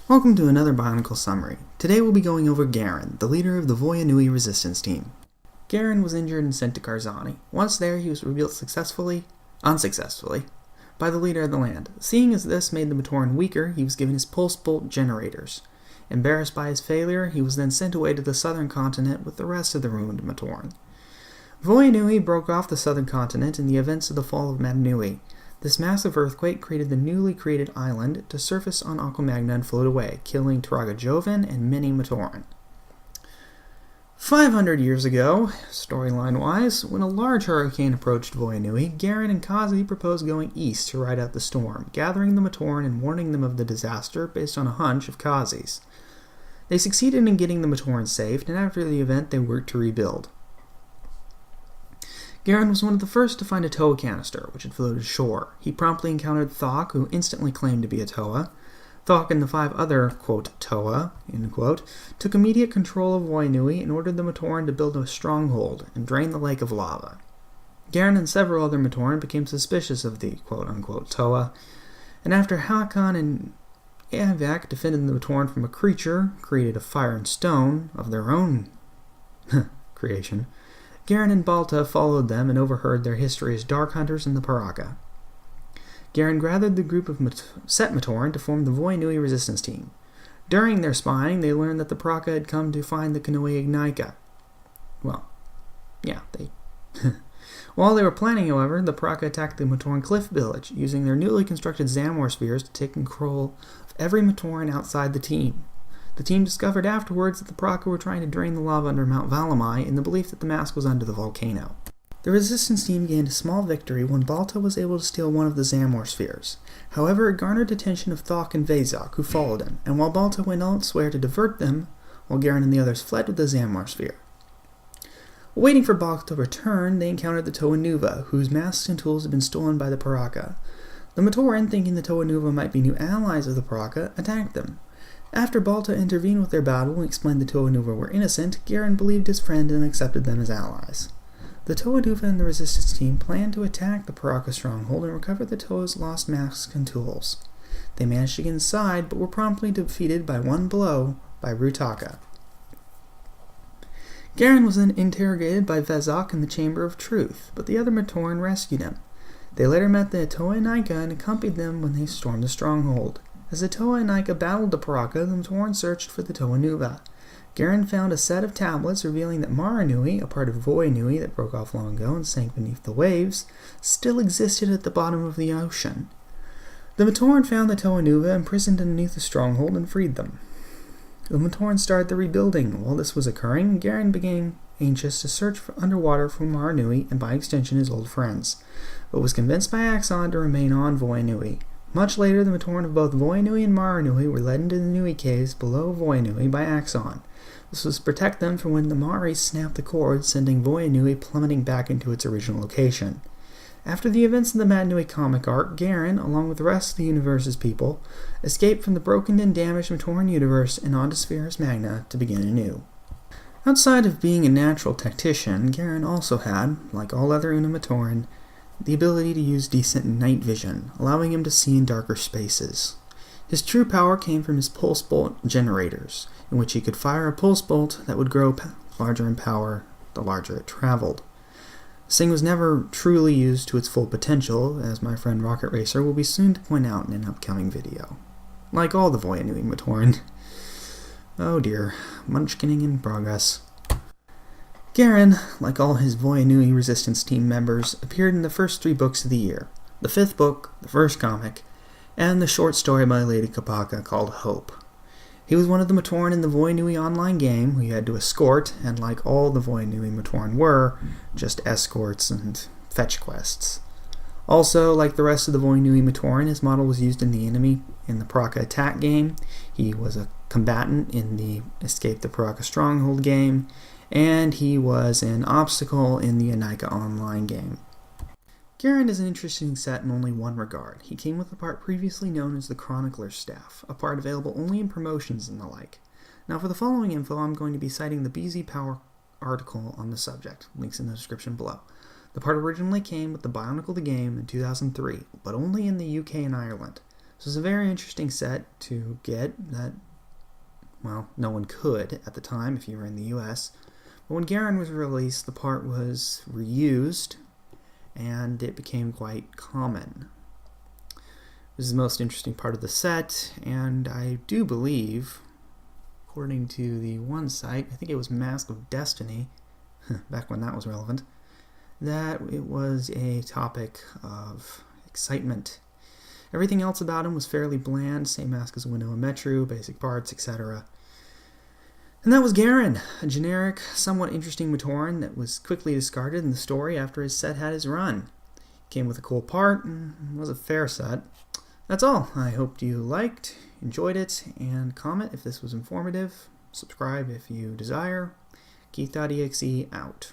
Welcome to another Bionicle Summary. Today we'll be going over Garan, the leader of the Voya Nui resistance team. Garan was injured and sent to Karzani. Once there, he was revealed unsuccessfully, by the leader of the land. Seeing as this made the Matoran weaker, he was given his pulse bolt generators. Embarrassed by his failure, he was then sent away to the southern continent with the rest of the ruined Matoran. Voya Nui broke off the southern continent in the events of the fall of Nui. This massive earthquake created the newly created island to surface on Aquamagna and float away, killing Turaga Jovan and many Matoran. 500 years ago, storyline-wise, when a large hurricane approached Voya Nui, Garan and Kazi proposed going east to ride out the storm, gathering the Matoran and warning them of the disaster based on a hunch of Kazi's. They succeeded in getting the Matoran saved, and after the event they worked to rebuild. Garan was one of the first to find a Toa canister, which had floated ashore. He promptly encountered Thok, who instantly claimed to be a Toa. Thok and the 5 other, quote, Toa, end quote, took immediate control of Voya Nui and ordered the Matoran to build a stronghold and drain the lake of lava. Garan and several other Matoran became suspicious of the, quote-unquote, Toa, and after Hakan and Avak defended the Matoran from a creature created of fire and stone of their own creation, Garan and Balta followed them and overheard their history as Dark Hunters in the Paraka. Garan gathered the group of Set Matoran to form the Voya Nui resistance team. During their spying, they learned that the Paraka had come to find the Kanoe Ignika. While they were planning, however, the Paraka attacked the Matoran Cliff Village, using their newly constructed Zamor spheres to take control of every Matoran outside the team. The team discovered afterwards that the Paraka were trying to drain the lava under Mount Valamai in the belief that the mask was under the volcano. The resistance team gained a small victory when Balta was able to steal one of the Zamor spheres. However, it garnered attention of Thok and Vezok, who followed him, and while Balta went elsewhere to divert them, while Garan and the others fled with the Zamor sphere. Waiting for Balta to return, they encountered the Toa Nuva, whose masks and tools had been stolen by the Paraka. The Matoran, thinking the Toa Nuva might be new allies of the Paraka, attacked them. After Balta intervened with their battle and explained the Toa Nuva were innocent, Garan believed his friend and accepted them as allies. The Toa Nuva and the resistance team planned to attack the Paraka stronghold and recover the Toa's lost masks and tools. They managed to get inside, but were promptly defeated by one blow by Rutaka. Garan was then interrogated by Vezok in the Chamber of Truth, but the other Matoran rescued him. They later met the Toa Ignika and accompanied them when they stormed the stronghold. As the Toa Ignika battled the Paraka, the Matoran searched for the Toa Nuva. Garan found a set of tablets revealing that Mara Nui, a part of Voya Nui that broke off long ago and sank beneath the waves, still existed at the bottom of the ocean. The Matoran found the Toa Nuva imprisoned underneath the stronghold and freed them. The Matoran started the rebuilding. While this was occurring, Garan became anxious to search underwater for Mara Nui and by extension his old friends, but was convinced by Axon to remain on Voya Nui. Much later, the Matoran of both Voya Nui and Mara Nui were led into the Nui caves below Voya Nui by Axon. This was to protect them from when the Maori snapped the cord, sending Voya Nui plummeting back into its original location. After the events of the Mad Nui comic arc, Garan, along with the rest of the universe's people, escaped from the broken and damaged Matoran universe and onto Spheris Magna to begin anew. Outside of being a natural tactician, Garan also had, like all other Una Matoran, the ability to use decent night vision, allowing him to see in darker spaces. His true power came from his pulse bolt generators, in which he could fire a pulse bolt that would grow larger in power the larger it traveled. This thing was never truly used to its full potential, as my friend Rocket Racer will be soon to point out in an upcoming video. Like all the Voya Nui Matoran. Oh dear, munchkinning in progress. Garan, like all his Voya Nui resistance team members, appeared in the first 3 books of the year, the 5th book, the first comic, and the short story by Lady Kapaka called Hope. He was one of the Matoran in the Voya Nui online game who you had to escort, and like all the Voya Nui Matoran were, just escorts and fetch quests. Also, like the rest of the Voya Nui Matoran, his model was used in the Paraka attack game. He was a combatant in the Escape the Paraka Stronghold game, and he was an obstacle in the Ignika online game. Garan is an interesting set in only one regard. He came with a part previously known as the Chronicler's Staff, a part available only in promotions and the like. Now for the following info, I'm going to be citing the BZ Power article on the subject, links in the description below. The part originally came with the Bionicle the Game in 2003, but only in the UK and Ireland. So it's a very interesting set to get that, well, no one could at the time if you were in the US. But when Garan was released, the part was reused, and it became quite common. This is the most interesting part of the set, and I do believe, according to the one site, I think it was Mask of Destiny, back when that was relevant, that it was a topic of excitement. Everything else about him was fairly bland, same mask as Winnow and Metru, basic parts, etc. And that was Garan, a generic, somewhat interesting Matoran that was quickly discarded in the story after his set had his run. Came with a cool part, and was a fair set. That's all. I hope you liked, enjoyed it, and comment if this was informative. Subscribe if you desire. Keith.exe out.